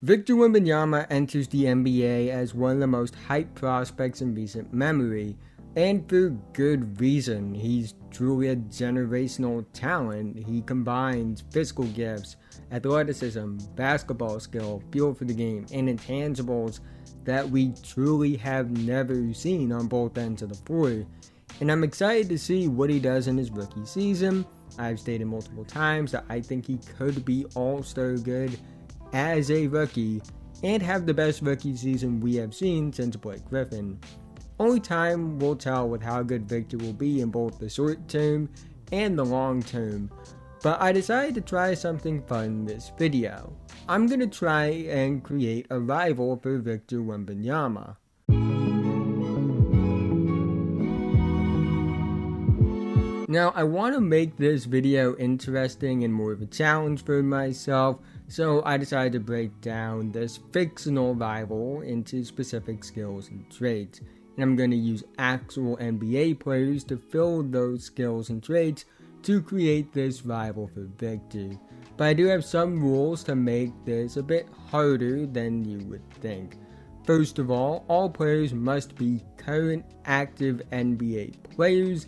Victor Wembanyama enters the NBA as one of the most hyped prospects in recent memory, and for good reason. He's truly a generational talent. He combines physical gifts, athleticism, basketball skill, feel for the game, and intangibles that we truly have never seen on both ends of the floor. And I'm excited to see what he does in his rookie season. I've stated multiple times that I think he could be all-star good as a rookie and have the best rookie season we have seen since Blake Griffin. Only time will tell with how good Victor will be in both the short term and the long term, but I decided to try something fun in this video. I'm going to try and create a rival for Victor Wembanyama. Now, I want to make this video interesting and more of a challenge for myself, so I decided to break down this fictional rival into specific skills and traits. And I'm going to use actual NBA players to fill those skills and traits to create this rival for Victor. But I do have some rules to make this a bit harder than you would think. First of all players must be current active NBA players.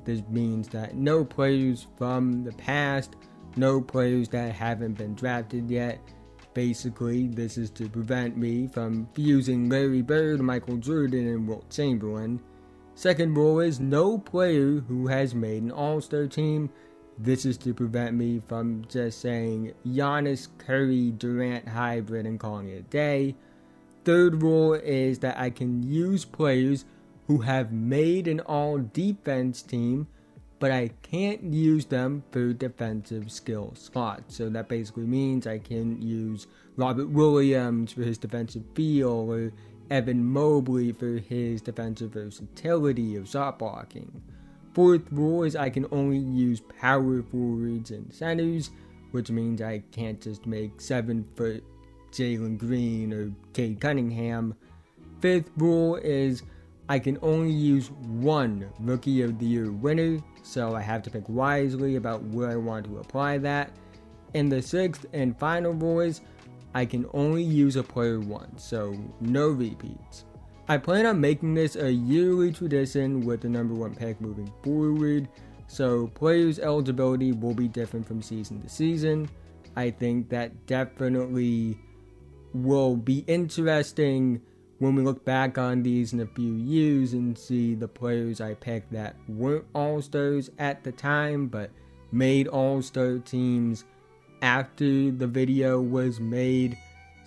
This means that no players from the past, no players that haven't been drafted yet. Basically, this is to prevent me from fusing Larry Bird, Michael Jordan, and Wilt Chamberlain. Second rule is no player who has made an all-star team. This is to prevent me from just saying Giannis, Curry, Durant hybrid and calling it a day. Third rule is that I can use players who have made an all-defense team, but I can't use them for defensive skill slots. So that basically means I can use Robert Williams for his defensive feel, or Evan Mobley for his defensive versatility of shot blocking. Fourth rule is I can only use power forwards and centers, which means I can't just make 7-foot Jalen Green or Cade Cunningham. Fifth rule is I can only use one Rookie of the Year winner, so I have to pick wisely about where I want to apply that. And the sixth and final rule is I can only use a player once, so no repeats. I plan on making this a yearly tradition with the number one pick moving forward, so players' eligibility will be different from season to season. I think that definitely will be interesting when we look back on these in a few years and see the players I picked that weren't all-stars at the time but made all-star teams after the video was made.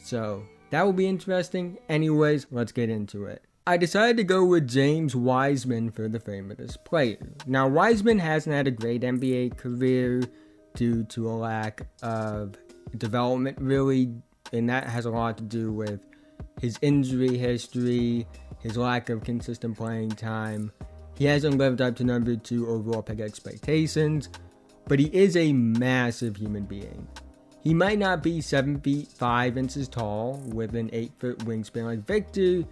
So that will be interesting. Anyways, let's get into it. I decided to go with James Wiseman for the frame of this player. Now, Wiseman hasn't had a great NBA career due to a lack of development really, and that has a lot to do with his injury history, his lack of consistent playing time. He hasn't lived up to number 2 overall pick expectations, but he is a massive human being. He might not be 7 feet 5 inches tall with an 8-foot wingspan like Victor,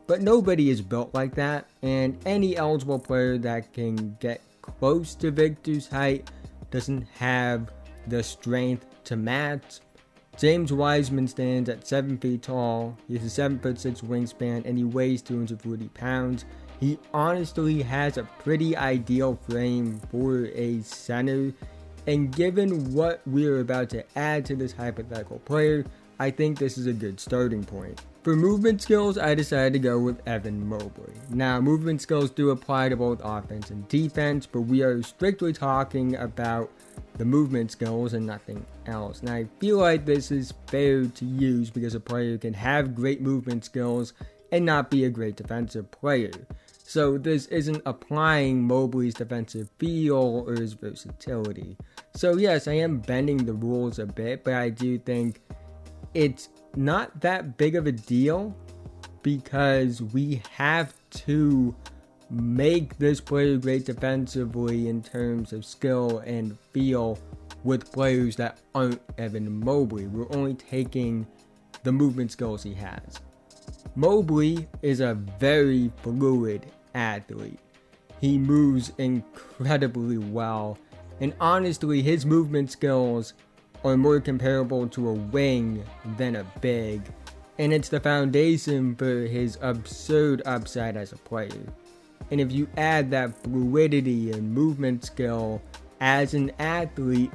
but nobody is built like that, and any eligible player that can get close to Victor's height doesn't have the strength to match. James Wiseman stands at 7 feet tall, he has a 7'6" wingspan, and he weighs 240 pounds. He honestly has a pretty ideal frame for a center, and given what we're about to add to this hypothetical player, I think this is a good starting point. For movement skills, I decided to go with Evan Mobley. Now, movement skills do apply to both offense and defense, but we are strictly talking about the movement skills and nothing else. And I feel like this is fair to use because a player can have great movement skills and not be a great defensive player. So this isn't applying Mobley's defensive feel or his versatility. So yes, I am bending the rules a bit, but I do think it's not that big of a deal because we have to make this player great defensively in terms of skill and feel with players that aren't Evan Mobley. We're only taking the movement skills he has. Mobley is a very fluid athlete. He moves incredibly well, and honestly his movement skills are more comparable to a wing than a big, and it's the foundation for his absurd upside as a player. And if you add that fluidity and movement skill as an athlete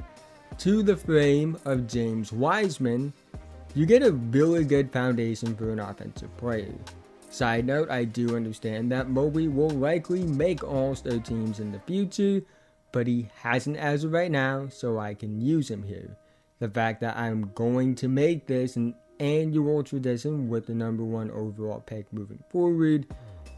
to the frame of James Wiseman, you get a really good foundation for an offensive player. Side note, I do understand that Mobley will likely make All-Star teams in the future, but he hasn't as of right now, so I can use him here. The fact that I'm going to make this an annual tradition with the number 1 overall pick moving forward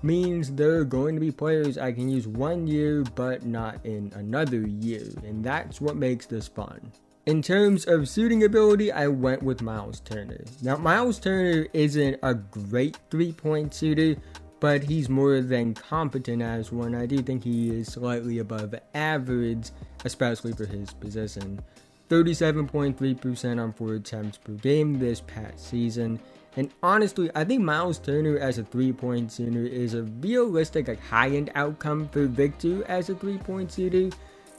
means there are going to be players I can use 1 year but not in another year, and that's what makes this fun. In terms of shooting ability, I went with Myles Turner. Now, Myles Turner isn't a great 3-point shooter, but he's more than competent as one. I do think he is slightly above average, especially for his position. 37.3% on 4 attempts per game this past season. And honestly, I think Myles Turner as a 3-point shooter is a realistic, high-end outcome for Victor as a 3-point shooter.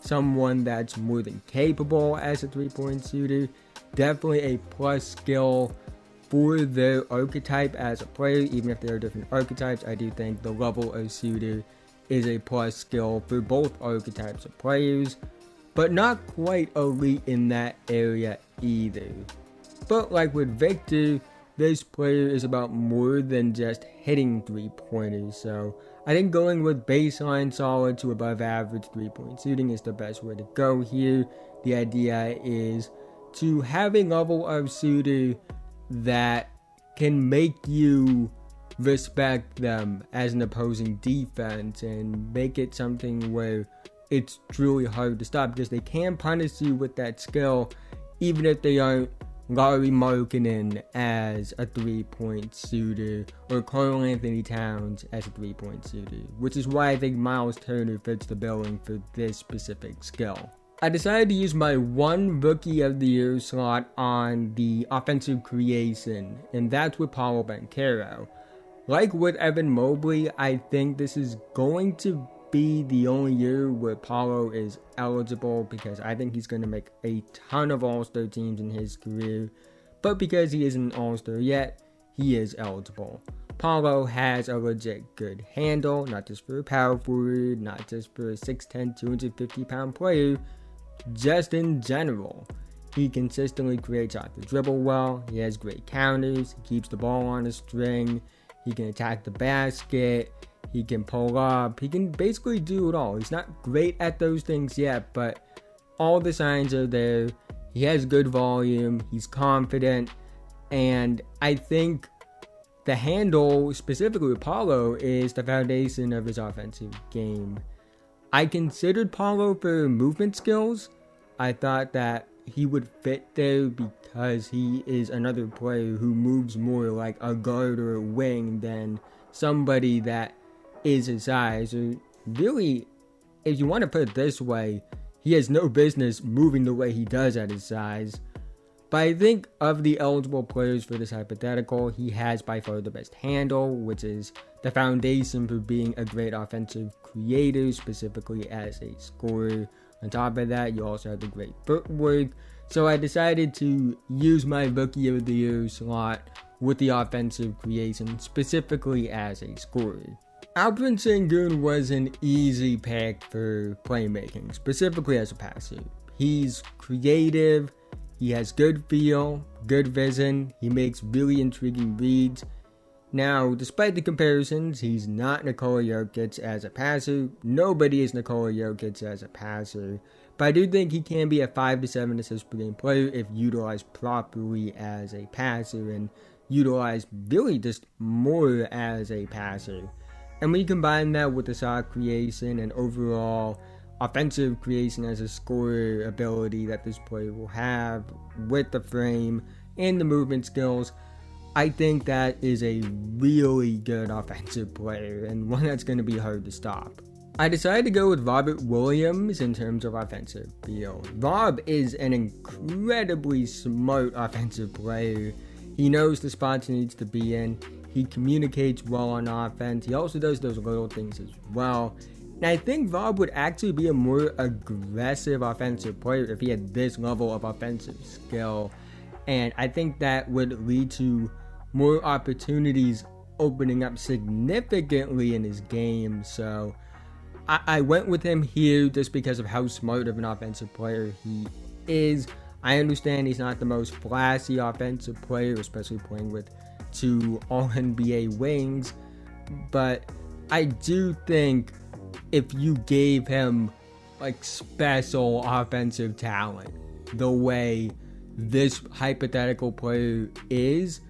Someone that's more than capable as a 3-point shooter. Definitely a plus skill for their archetype as a player. Even if there are different archetypes, I do think the level of shooter is a plus skill for both archetypes of players, but not quite elite in that area either. But like with Victor, this player is about more than just hitting 3-pointers, so I think going with baseline solid to above average 3-point shooting is the best way to go here. The idea is to have a level of shooter that can make you respect them as an opposing defense and make it something where it's truly hard to stop, because they can punish you with that skill even if they aren't Larry Markkinen as a 3-point shooter or Karl-Anthony Towns as a 3-point shooter, which is why I think Myles Turner fits the billing for this specific skill. I decided to use my 1 Rookie of the Year slot on the offensive creation, and that's with Paolo Banchero. Like with Evan Mobley, I think this is going to be the only year where Paolo is eligible, because I think he's going to make a ton of All-Star teams in his career, but because he isn't an All-Star yet, he is eligible. Paolo has a legit good handle, not just for a power forward, not just for a 6'10", 250-pound player, just in general. He consistently creates off the dribble well, he has great counters, he keeps the ball on a string, he can attack the basket, he can pull up, he can basically do it all. He's not great at those things yet, but all the signs are there. He has good volume, he's confident, and I think the handle, specifically with Paolo, is the foundation of his offensive game. I considered Paolo for movement skills. I thought that he would fit there because he is another player who moves more like a guard or a wing than somebody that is his size. Or really, if you want to put it this way, he has no business moving the way he does at his size. But I think of the eligible players for this hypothetical, he has by far the best handle, which is the foundation for being a great offensive creator, specifically as a scorer. On top of that, you also have the great footwork. So I decided to use my Rookie of the Year slot with the offensive creation, specifically as a scorer. Alperen Sengun was an easy pick for playmaking, specifically as a passer. He's creative, he has good feel, good vision, he makes really intriguing reads. Now, despite the comparisons, he's not Nikola Jokic as a passer. Nobody is Nikola Jokic as a passer. But I do think he can be a 5 to 7 assist per game player if utilized properly as a passer and utilized really just more as a passer. And when you combine that with the shot creation and overall offensive creation as a scorer ability that this player will have with the frame and the movement skills, I think that is a really good offensive player and one that's going to be hard to stop. I decided to go with Robert Williams in terms of offensive feel. Rob is an incredibly smart offensive player. He knows the spots he needs to be in. He communicates well on offense. He also does those little things as well. And I think Rob would actually be a more aggressive offensive player if he had this level of offensive skill. And I think that would lead to more opportunities opening up significantly in his game. So I went with him here just because of how smart of an offensive player he is. I understand he's not the most flashy offensive player, especially playing with two All-NBA wings, but I do think if you gave him like special offensive talent the way this hypothetical player is,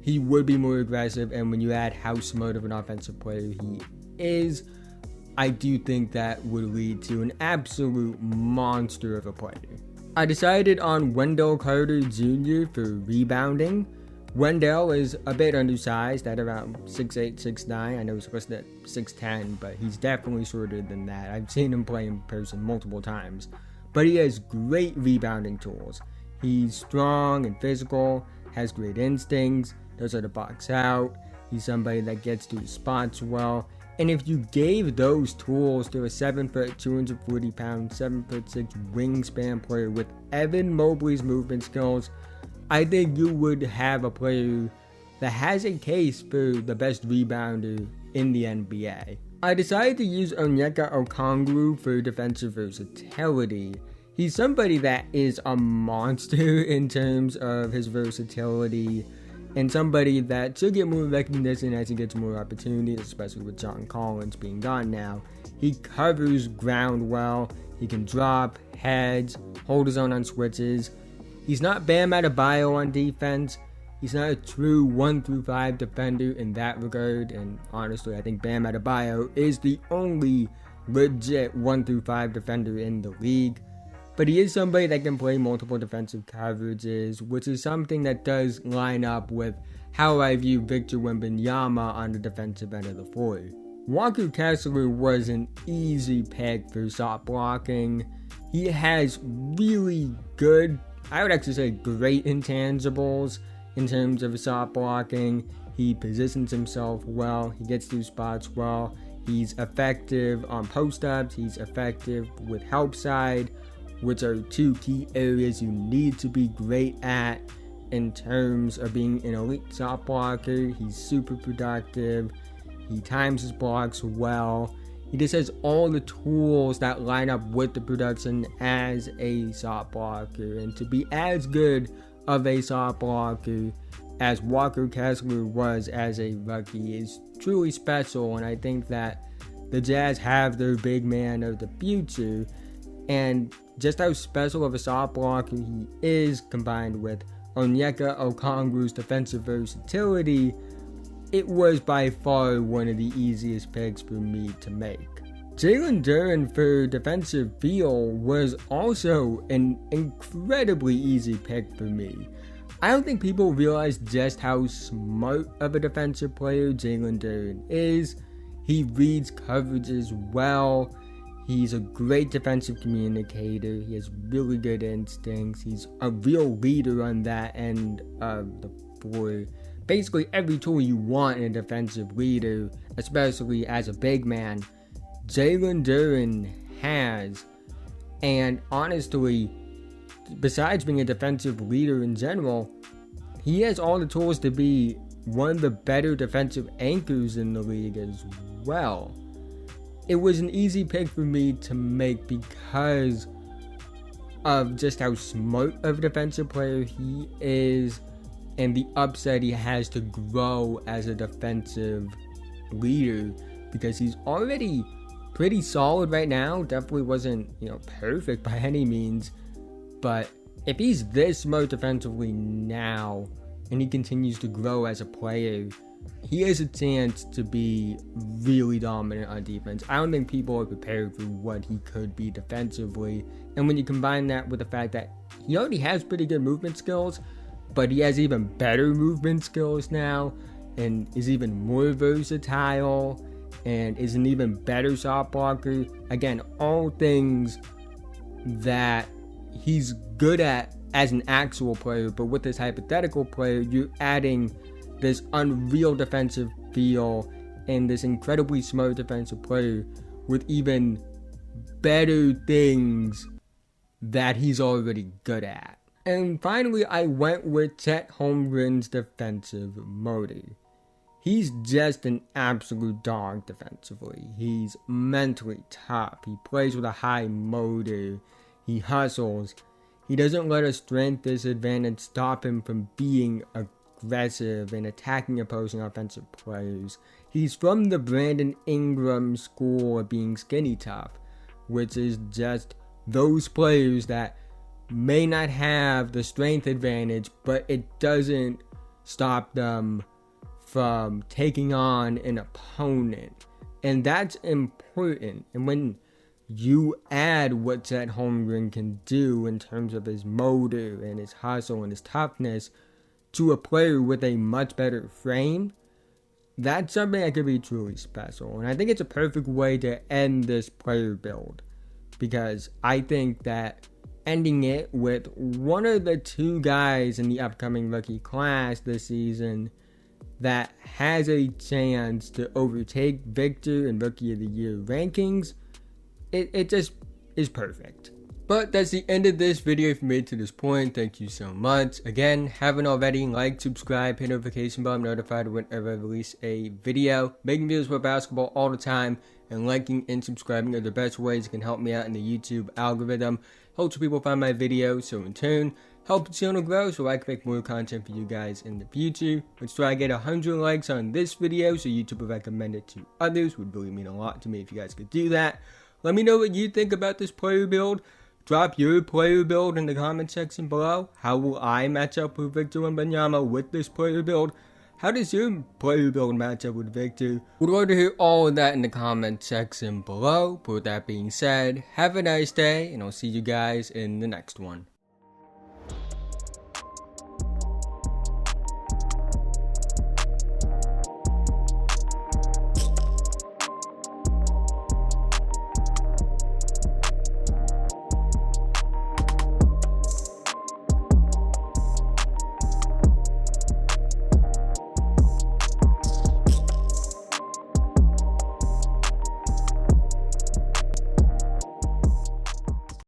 he would be more aggressive. And when you add how smart of an offensive player he is, I do think that would lead to an absolute monster of a player. I decided on Wendell Carter Jr. for rebounding. Wendell is a bit undersized at around 6'8", 6'9". I know he's listed at 6'10", but he's definitely shorter than that. I've seen him play in person multiple times. But he has great rebounding tools. He's strong and physical, has great instincts, knows how to box out. He's somebody that gets to his spots well. And if you gave those tools to a 7', 240 pound, 7'6" wingspan player with Evan Mobley's movement skills, I think you would have a player that has a case for the best rebounder in the NBA. I decided to use Onyeka Okongwu for defensive versatility. He's somebody that is a monster in terms of his versatility, and somebody that should get more recognition as he gets more opportunities, especially with John Collins being gone now. He covers ground well, he can drop, heads, hold his own on switches. He's not Bam Adebayo on defense. He's not a true 1-5 defender in that regard, and honestly, I think Bam Adebayo is the only legit 1-5 defender in the league. But he is somebody that can play multiple defensive coverages, which is something that does line up with how I view Victor Wembanyama on the defensive end of the floor. Walker Kessler was an easy pick for shot blocking. He has really good, I would actually say great intangibles in terms of shot blocking. He positions himself well, he gets through spots well, he's effective on post-ups, he's effective with help side, which are two key areas you need to be great at in terms of being an elite shot blocker. He's super productive. He times his blocks well. He just has all the tools that line up with the production as a shot blocker. And to be as good of a shot blocker as Walker Kessler was as a rookie is truly special. And I think that the Jazz have their big man of the future. And just how special of a shot blocker he is, combined with Onyeka Okongwu's defensive versatility, it was by far one of the easiest picks for me to make. Jalen Duren for defensive feel was also an incredibly easy pick for me. I don't think people realize just how smart of a defensive player Jalen Duren is. He reads coverages well. He's a great defensive communicator. He has really good instincts. He's a real leader on that end of the floor. Basically, every tool you want in a defensive leader, especially as a big man, Jalen Duren has. And honestly, besides being a defensive leader in general, he has all the tools to be one of the better defensive anchors in the league as well. It was an easy pick for me to make because of just how smart of a defensive player he is and the upside he has to grow as a defensive leader, because he's already pretty solid right now. Definitely wasn't, perfect by any means, but if he's this smart defensively now and he continues to grow as a player, he has a chance to be really dominant on defense. I don't think people are prepared for what he could be defensively. And when you combine that with the fact that he already has pretty good movement skills, but he has even better movement skills now and is even more versatile and is an even better shot blocker. Again, all things that he's good at as an actual player, but with this hypothetical player, you're adding this unreal defensive feel and this incredibly smart defensive player, with even better things that he's already good at. And finally, I went with Chet Holmgren's defensive motor. He's just an absolute dog defensively. He's mentally tough. He plays with a high motor. He hustles. He doesn't let a strength disadvantage stop him from being aggressive and attacking opposing offensive players. He's from the Brandon Ingram school of being skinny tough, which is just those players that may not have the strength advantage, but it doesn't stop them from taking on an opponent. And that's important. And when you add what Chet Holmgren can do in terms of his motor and his hustle and his toughness to a player with a much better frame, that's something that could be truly special. And I think it's a perfect way to end this player build, because I think that ending it with one of the two guys in the upcoming rookie class this season that has a chance to overtake Victor in Rookie of the Year rankings, it just is perfect. But that's the end of this video. If you made it to this point, thank you so much. Again, haven't already, like, subscribe, hit notification bell, I'm notified whenever I release a video. Making videos about basketball all the time, and liking and subscribing are the best ways it can help me out in the YouTube algorithm. Helps people find my videos, so in turn, help the channel grow so I can make more content for you guys in the future. Let's try to get 100 likes on this video so YouTube will recommend it to others. Would really mean a lot to me if you guys could do that. Let me know what you think about this player build. Drop your player build in the comment section below. How will I match up with Victor Wembanyama with this player build? How does your player build match up with Victor? Would love to hear all of that in the comment section below. But with that being said, have a nice day, and I'll see you guys in the next one.